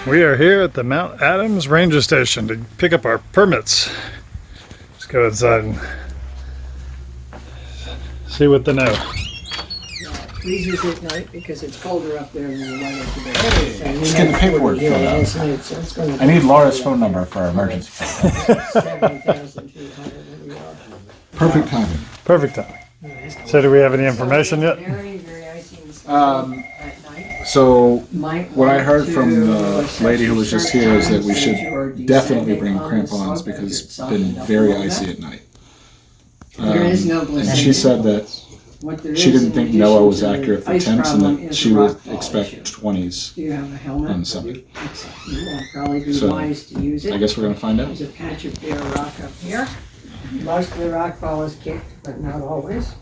We are here at the Mount Adams Ranger Station to pick up our permits. Let's go inside and see what they know. Freezes at night because it's colder up there than the light up today. Just getting the paperwork filled out. I need Laura's phone number for our emergency call. Perfect timing. Perfect time. So do we have any information yet? So what I heard from the lady who was just here is that we should definitely bring crampons because it's been very icy at night. And she said that she didn't think NOAA was accurate for temps and that she would expect 20s on the summit. So I guess we're going to find out. There's a patch of bare rock up here. Most of the rock fall is kicked, but not always.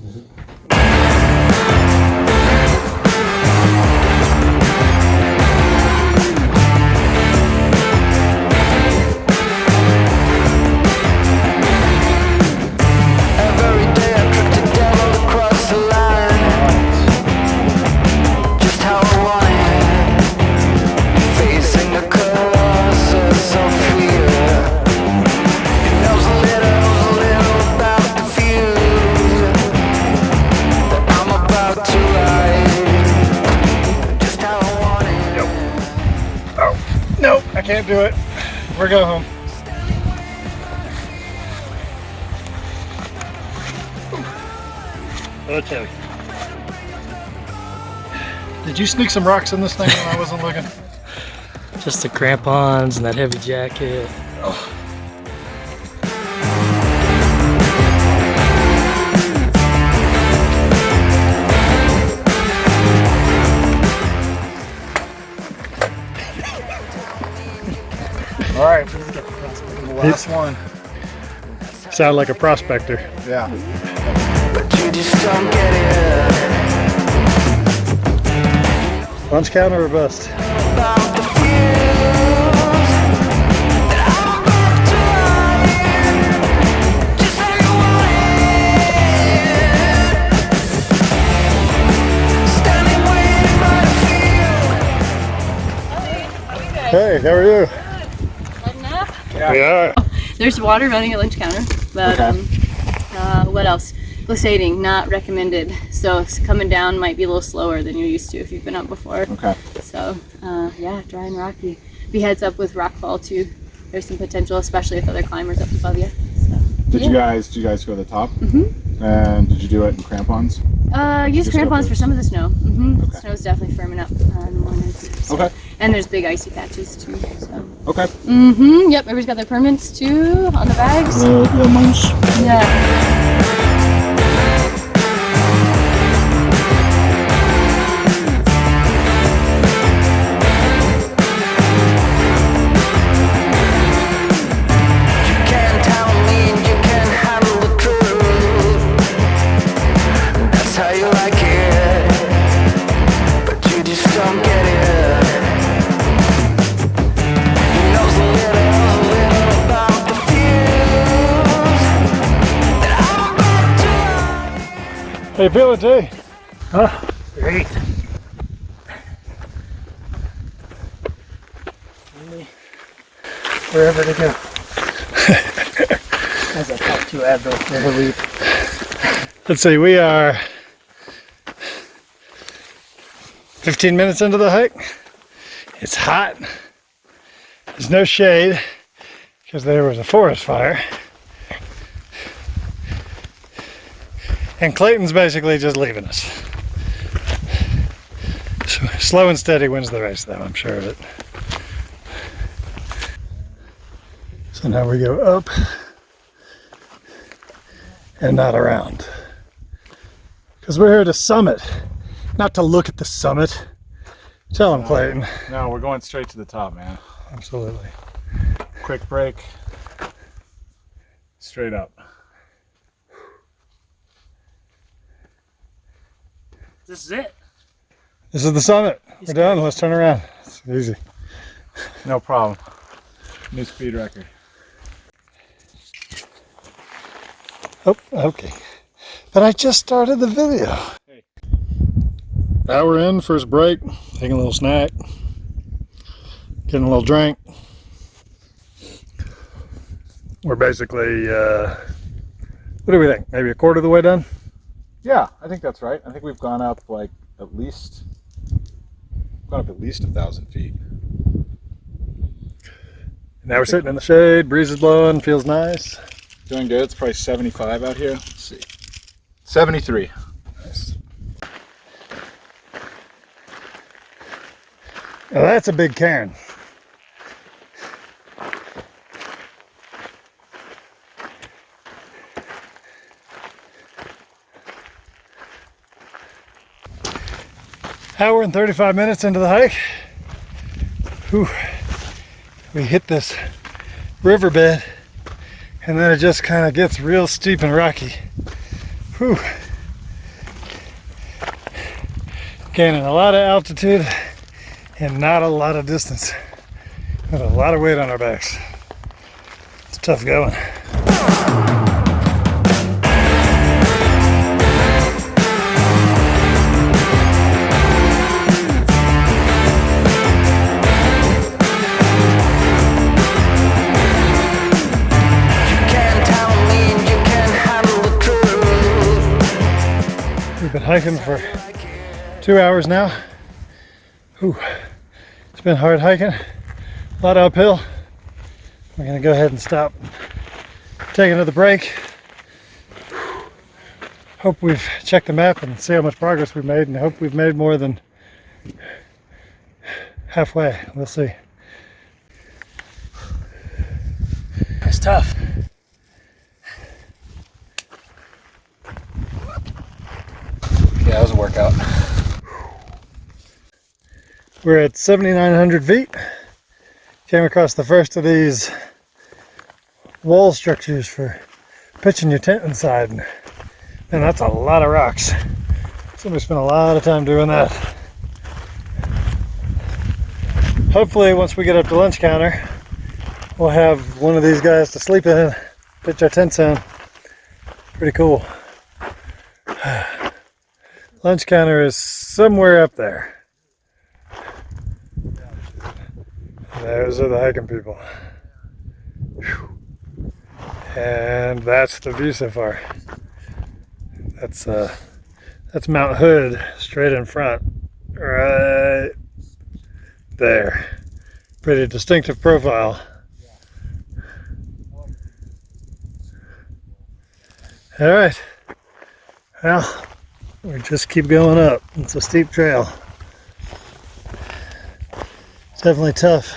Can't do it. We're going home. Okay. Did you sneak some rocks in this thing when I wasn't looking? Just the crampons and that heavy jacket. Oh. All right, the last one. Sound like a prospector. Yeah. But you just don't get it. Lunch counter or bust? About the feels that I'm about to ride. Just how you want it. Standing waiting by the field. Hey, how are you? Yeah. We are. There's water running at lunch counter, but Okay. what else? Glissading, not recommended. So coming down might be a little slower than you're used to if you've been up before. Okay. So yeah, dry and rocky. Be heads up with rockfall too. There's some potential, especially with other climbers up above you. So, Did you guys go to the top? Mm-hmm. And did you do it in crampons? Use crampons for some of the snow. Okay. Snow's definitely firming up in the mornings. So. Okay. And there's big icy patches too. So. Okay. Yep. Everybody's got their permits too on the bags. Yeah. How you feeling, Jay? Oh, great. Wherever to go. As I talk to Admiral, never leave. Let's see, we are 15 minutes into the hike. It's hot. There's no shade because there was a forest fire. And Clayton's basically just leaving us. So slow and steady wins the race, though, I'm sure of it. So now we go up and not around. Because we're here to summit, not to look at the summit. Tell him, Clayton. No, we're going straight to the top, man. Absolutely. Quick break. Straight up. This is it. This is the summit. We're done. Let's turn around. It's easy. No problem. New speed record. Oh, okay. But I just started the video. Hey. Hour in, first break, taking a little snack. getting a little drink. We're basically, what do we think? Maybe a quarter of the way done? Yeah, I think that's right. I think we've gone up like at least 1,000 feet. Now we're sitting in the shade, breeze is blowing, feels nice. Doing good. It's probably 75 out here. Let's see. 73. Nice. Now that's a big cairn. Hour and 35 minutes into the hike. Whew. We hit this riverbed and then it just kind of gets real steep and rocky. Whew. Gaining a lot of altitude and not a lot of distance. With a lot of weight on our backs. It's tough going. We've been hiking for 2 hours now. Whew. It's been hard hiking, a lot of uphill. We're gonna go ahead and stop, take another break. Hope we've checked the map and see how much progress we've made, and hope we've made more than halfway. We'll see. It's tough. Yeah, that was a workout. We're at 7,900 feet. Came across the first of these wall structures for pitching your tent inside. And that's a lot of rocks. Somebody spent a lot of time doing that. Hopefully once we get up to lunch counter, we'll have one of these guys to sleep in and pitch our tents in. Pretty cool. Lunch counter is somewhere up there. Those are the hiking people. Whew. And that's the view so far. That's Mount Hood straight in front. Right there. Pretty distinctive profile. All right. Well, we just keep going up. It's a steep trail. It's definitely tough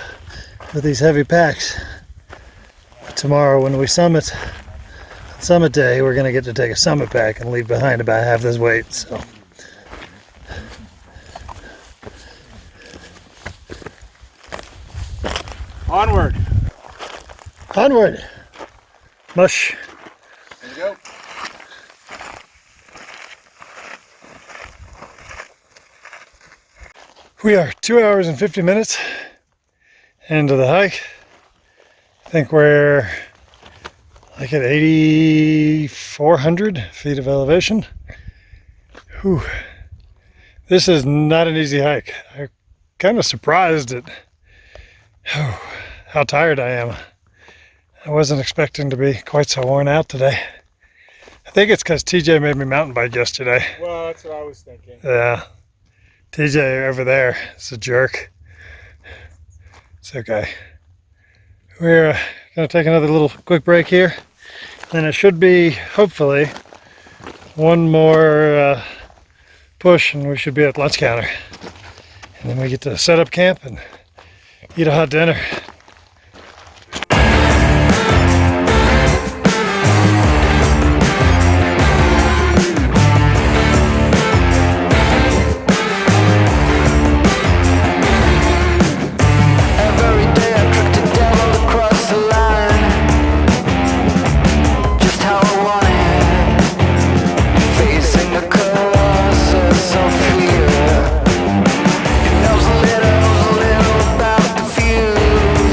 with these heavy packs. But tomorrow when we summit day, we're gonna get to take a summit pack and leave behind about half this weight. So Onward. onward. Mush. There you go. We are 2 hours and 50 minutes into the hike. I think we're like at 8,400 feet of elevation. Whew. This is not an easy hike. I'm kind of surprised at how tired I am. I wasn't expecting to be quite so worn out today. I think it's because TJ made me mountain bike yesterday. Well, that's what I was thinking. Yeah. TJ over there is a jerk. It's okay. We're going to take another little quick break here. And it should be, hopefully, one more push and we should be at lunch counter. And then we get to set up camp and eat a hot dinner. Every day I tricked the devil across the line, just how I wanted, facing the colossus of fear. He knows a little about the views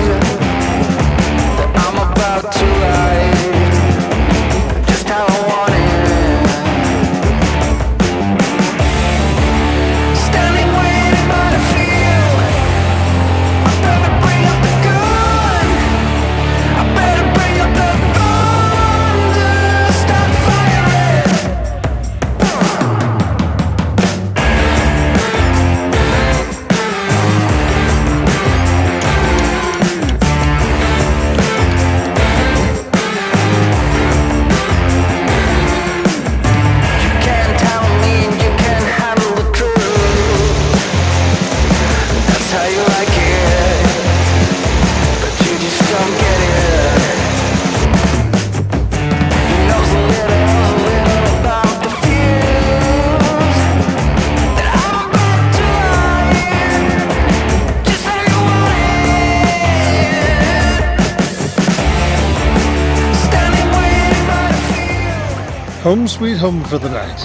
Home sweet home for the night.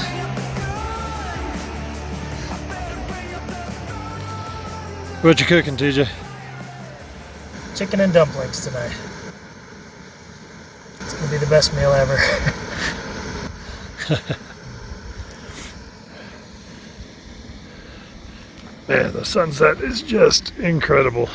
What you cooking, TJ? Chicken and dumplings tonight. It's gonna be the best meal ever. Man, the sunset is just incredible.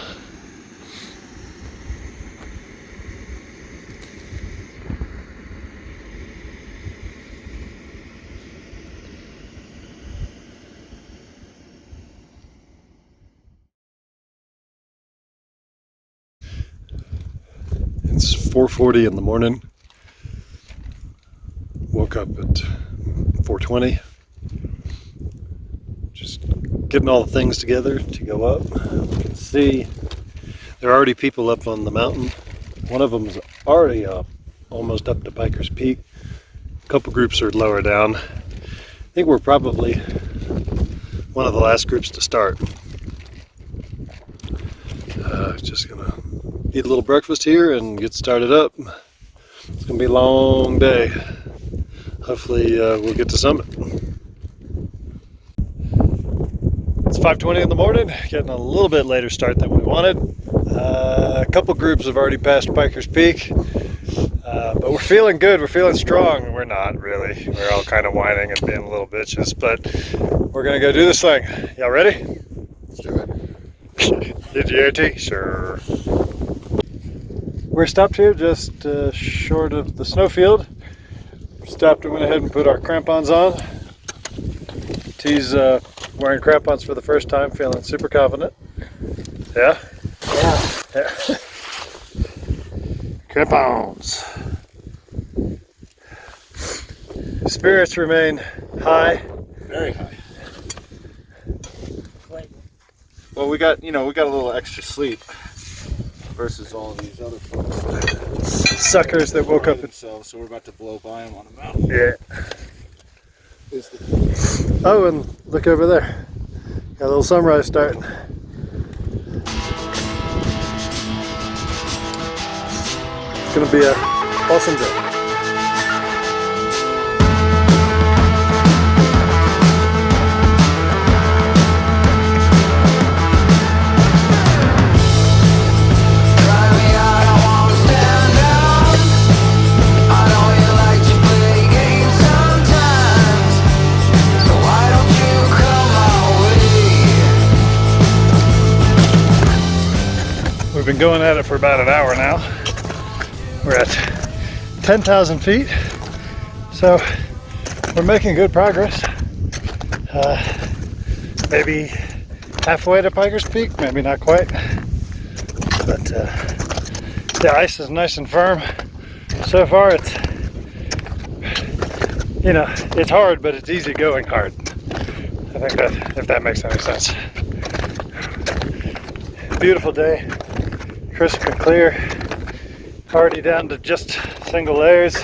It's 4:40 in the morning. Woke up at 4:20. Just getting all the things together to go up. You can see there are already people up on the mountain. One of them's already up, almost up to Pikers Peak. A couple groups are lower down. I think we're probably one of the last groups to start. Just gonna eat a little breakfast here and get started up. It's gonna be a long day. Hopefully we'll get to summit. It's 5:20 in the morning, getting a little bit later start than we wanted. A couple groups have already passed Pikers Peak, but we're feeling good, we're feeling strong. We're not really, we're all kind of whining and being little bitches, but we're gonna go do this thing. Y'all ready? Let's do it. DGOT? Sure. We're stopped here just short of the snowfield. Stopped and went ahead and put our crampons on. T's wearing crampons for the first time, feeling super confident. Yeah? Yeah. Crampons. Spirits remain high. Very high. Well, we got a little extra sleep versus all of these other folks. Suckers that woke up. So we're about to blow by them on a mountain. Yeah. Oh, and look over there. Got a little sunrise starting. It's gonna be an awesome day. We've been going at it for about an hour now. We're at 10,000 feet, so we're making good progress. Maybe halfway to Pikers Peak, maybe not quite, but the ice is nice and firm. So far it's, it's hard, but it's easy going hard. I think that, if that makes any sense. Beautiful day. Crisp and clear, already down to just single layers.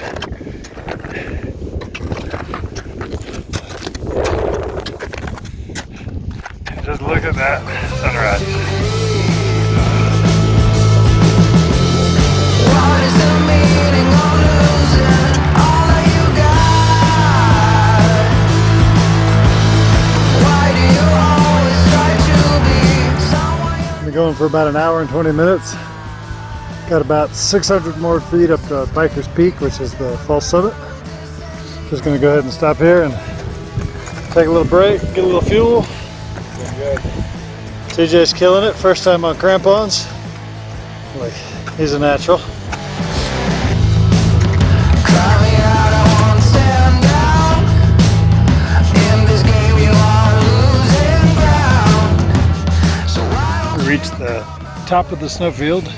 Just look at that sunrise. What is the meaning of losing all that you got? Why do you always try to be someone you're Been going for about an hour and 20 minutes. Got about 600 more feet up to Pikers Peak, which is the false summit. Just gonna go ahead and stop here and take a little break, get a little fuel. TJ's killing it, first time on crampons. Like, he's a natural. Cry me out, I won't stand down. In this game you are losing ground. So why We reached the top of the snowfield,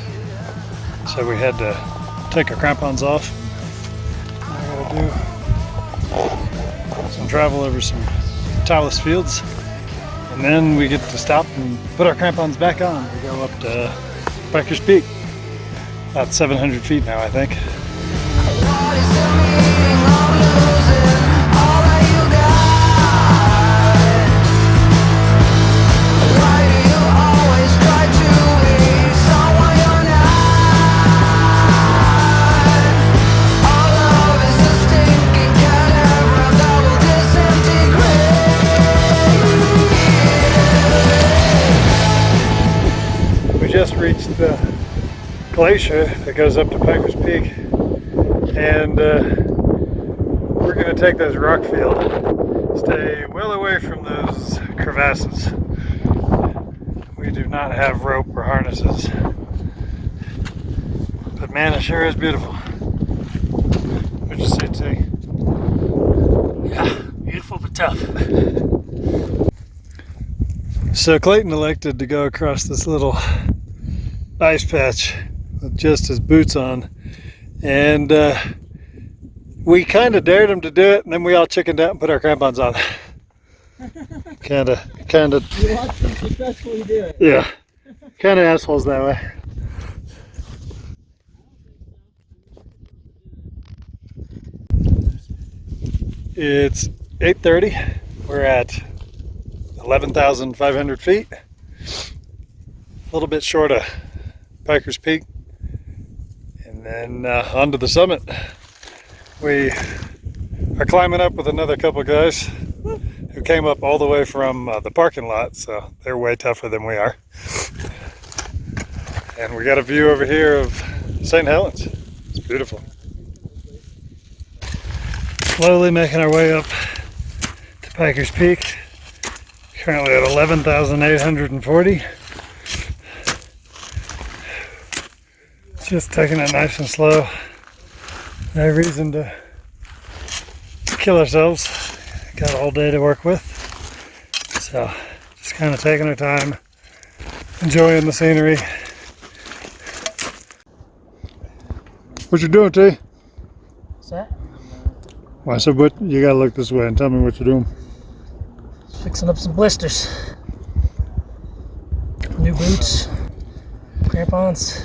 so we had to take our crampons off. I gotta do some travel over some talus fields, and then we get to stop and put our crampons back on. We go up to Pikers Peak, about 700 feet now, I think. what is the meaning of losing all that you got? Why do you always try to be someone you're not? All love is a stinking category. crossed the glacier that goes up to Pikers Peak, and we're going to take this rock field, stay well away from those crevasses. We do not have rope or harnesses, but man, it sure is beautiful. What'd you say, T? Yeah, beautiful but tough. So Clayton elected to go across this little ice patch with just his boots on, and we kind of dared him to do it, and then we all chickened out and put our crampons on. kind of. You watched him successfully do it. Yeah, kind of assholes that way. It's 8:30. We're at 11,500 feet. A little bit short of Pikers Peak. And then onto the summit. We are climbing up with another couple guys who came up all the way from the parking lot, so they're way tougher than we are. And we got a view over here of St. Helens. It's beautiful. Slowly making our way up to Pikers Peak. Currently at 11,840. Just taking it nice and slow. No reason to kill ourselves. Got all day to work with. So just kind of taking our time, enjoying the scenery. What you doing, T? What's that? Well, I said, what, you gotta look this way and tell me what you're doing. Fixing up some blisters. New boots. Crampons.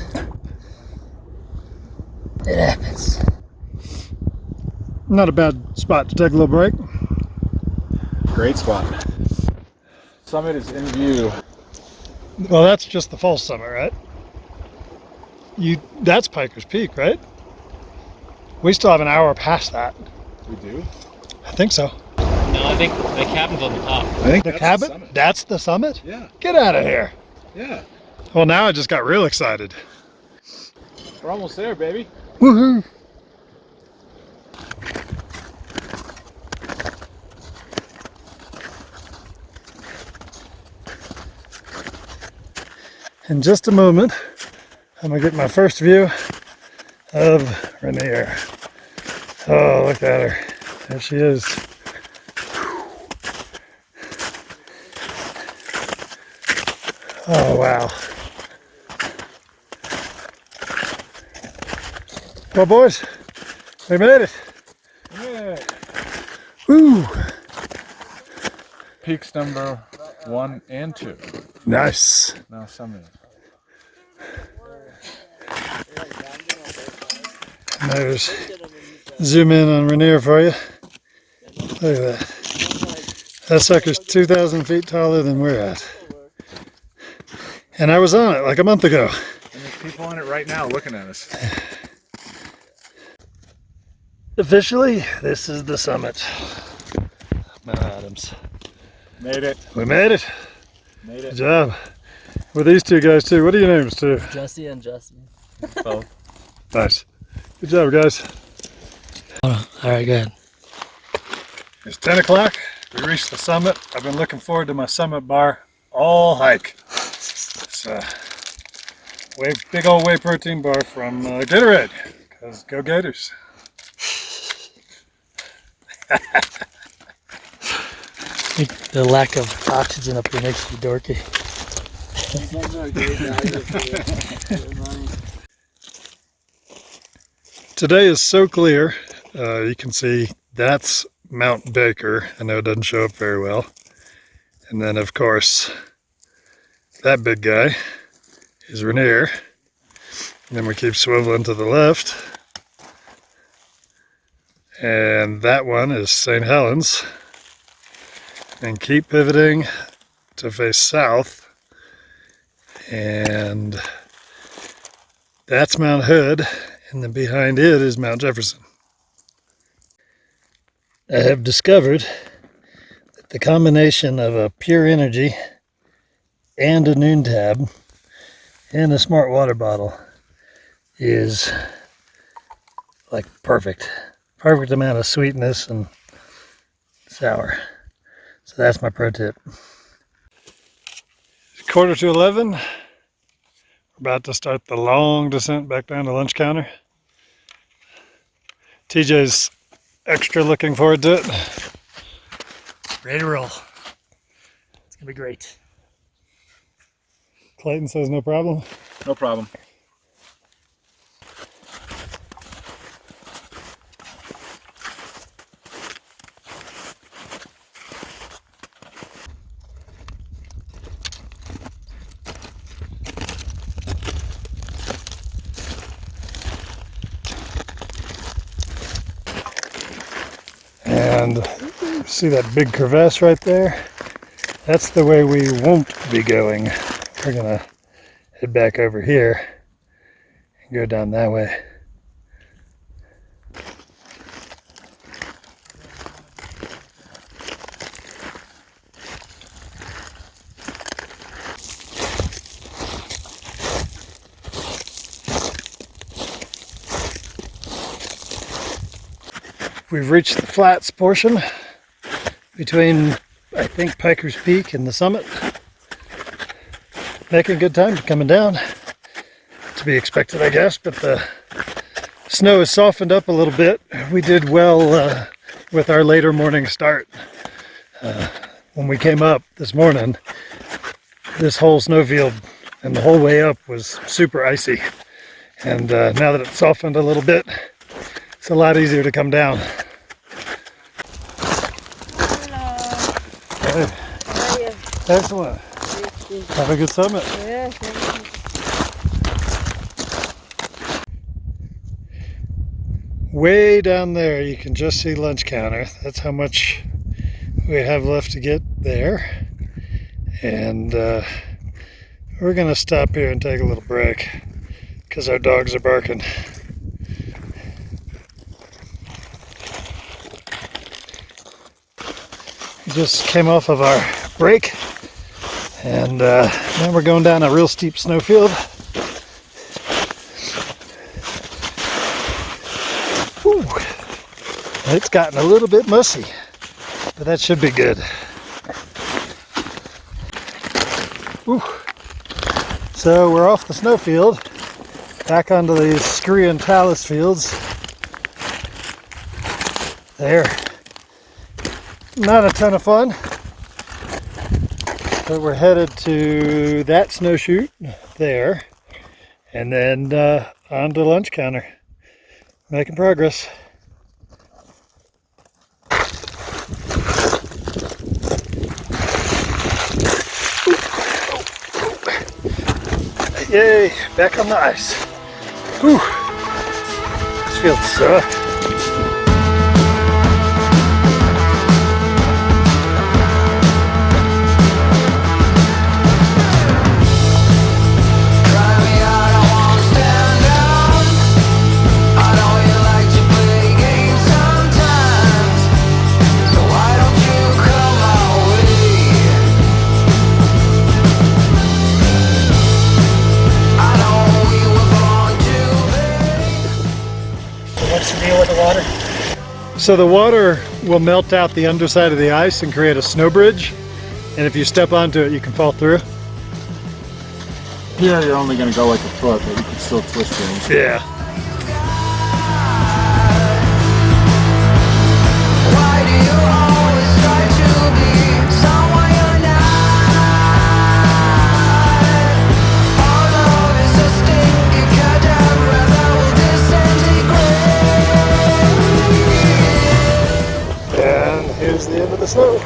It happens. Not a bad spot to take a little break. Great spot. Summit is in view. Well, that's just the false summit, right? That's Pikers Peak, right? We still have an hour past that. We do? I think so. No, I think the cabin's on the top. I think The that's cabin? the summit. That's the summit? Yeah, Get out of here. yeah. Well, now I just got real excited. We're almost there, baby. Woohoo! In just a moment, I'm gonna get my first view of Rainier. Oh, look at her. There she is. Oh, wow. Well, boys, we made it. Yeah. Woo! Peaks number 1 and 2. Nice. Now summit. There's zoom in on Rainier for you. Look at that. That sucker's 2,000 feet taller than we're at. And I was on it like a month ago. And there's people on it right now looking at us. Officially, this is the summit. Mount Adams. Made it. We made it. Made Good it. job. With these two guys too. What are your names too? Jesse and Justin. Both. Nice. Good job, guys. Alright, good. It's 10 o'clock. We reached the summit. I've been looking forward to my summit bar all hike. It's a big old whey protein bar from Gatorade. Because go Gators. I think the lack of oxygen up here makes you dorky. Today is so clear. You can see that's Mount Baker. I know it doesn't show up very well. And then, of course, that big guy is Rainier. And then we keep swiveling to the left. And that one is St. Helens. And keep pivoting to face south. And that's Mount Hood. And then behind it is Mount Jefferson. I have discovered that the combination of a pure energy and a noon tab And the Smart water bottle is like perfect. Perfect amount of sweetness and sour. So that's my pro tip. 11:15. We're about to start the long descent back down to lunch counter. TJ's extra looking forward to it. Ready to roll. It's gonna be great. Clayton says no problem. No problem. And see that big crevasse right there? That's the way we won't be going. We're gonna head back over here and go down that way. We've reached the flats portion between, I think, Pikers Peak and the summit. Making good time coming down. To be expected, I guess, but the snow has softened up a little bit. We did well with our later morning start. When we came up this morning, this whole snowfield and the whole way up was super icy. And now that it's softened a little bit, it's a lot easier to come down. Hello. Hey, How are you? excellent. Have a good summit. Yeah, thank you. Way down there, you can just see lunch counter. That's how much we have left to get there. And we're gonna stop here and take a little break because our dogs are barking. We just came off of our break, and now we're going down a real steep snowfield. Whew. It's gotten a little bit mushy, but that should be good. Whew. So we're off the snowfield, back onto these scree and talus fields. There. Not a ton of fun, but we're headed to that snow chute there, and then on to lunch counter. Making progress. Yay, back on the ice. Whew. This feels sucks. What's the deal with the water? So the water will melt out the underside of the ice and create a snow bridge. And if you step onto it, you can fall through. Yeah, you're only going to go like a foot, but you can still twist things. Yeah. Why do you always try to be someone you're not? Our love is a stinky cadabra that will disintegrate. And here's the end of the snow.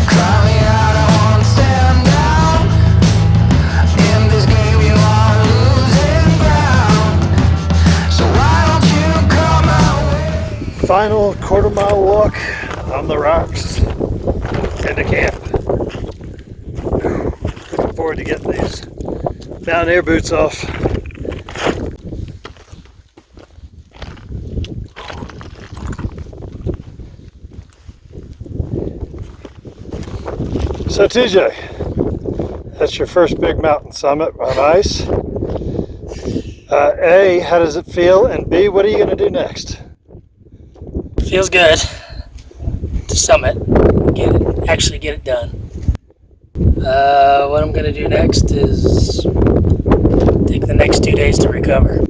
Cry me out, I won't stand down. In this game you are losing ground. So why don't you come my way? Final quarter-mile walk on the rocks into camp. Looking forward to getting these mountaineer boots off. So TJ, that's your first big mountain summit on ice. A, how does it feel? And B, what are you going to do next? Feels good to summit, actually get it done. What I'm gonna do next is take the next 2 days to recover.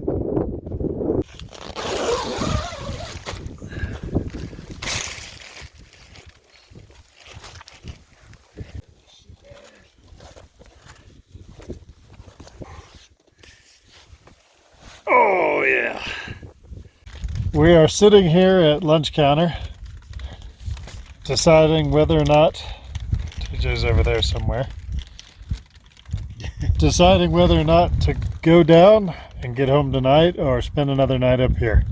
Oh yeah. We are sitting here at lunch counter deciding whether or not, TJ's over there somewhere, deciding whether or not to go down and get home tonight or spend another night up here.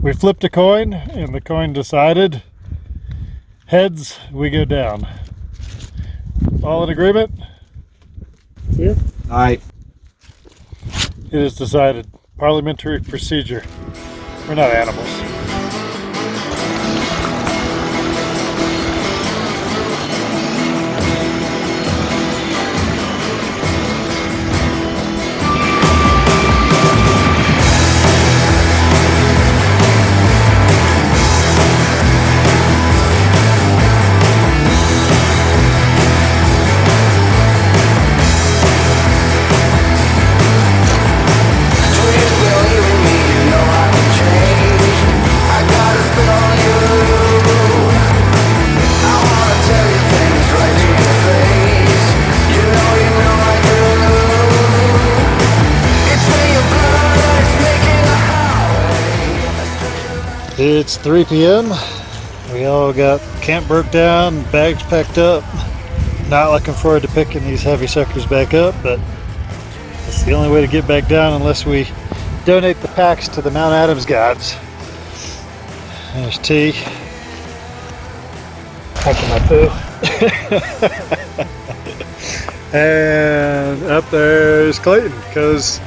We flipped a coin and the coin decided heads, we go down. All in agreement? Aye. It is decided. Parliamentary procedure. We're not animals. It's 3 p.m. We all got camp broke down, bags packed up. Not looking forward to picking these heavy suckers back up, but it's the only way to get back down unless we donate the packs to the Mount Adams gods. There's T. Taking my poo. And up there's Clayton, because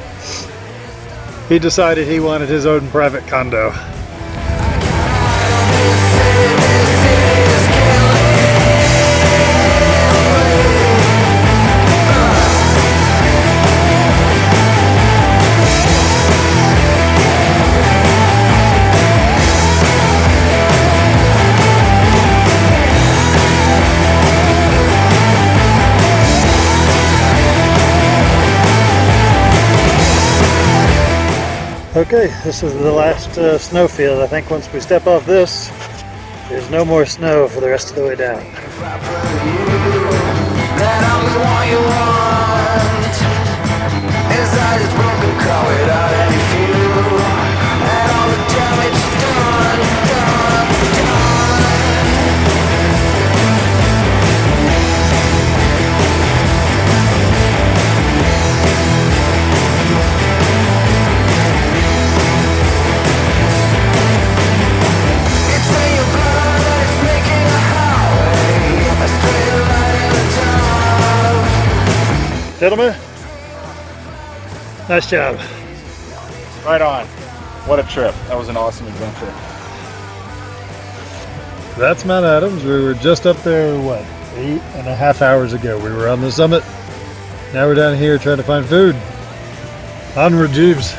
he decided he wanted his own private condo. Okay, this is the last snowfield. I think once we step off this, there's no more snow for the rest of the way down. That I'm the one you want. Inside this broken car without any fuel, and all the damage is done, done, done. It's in your blood, it's making a highway, a straight line in the dark. Gentlemen, nice job. Right on. What a trip. That was an awesome adventure. That's Mount Adams. We were just up there, what, 8.5 hours ago. We were on the summit. Now we're down here trying to find food. Onward, Jeeves.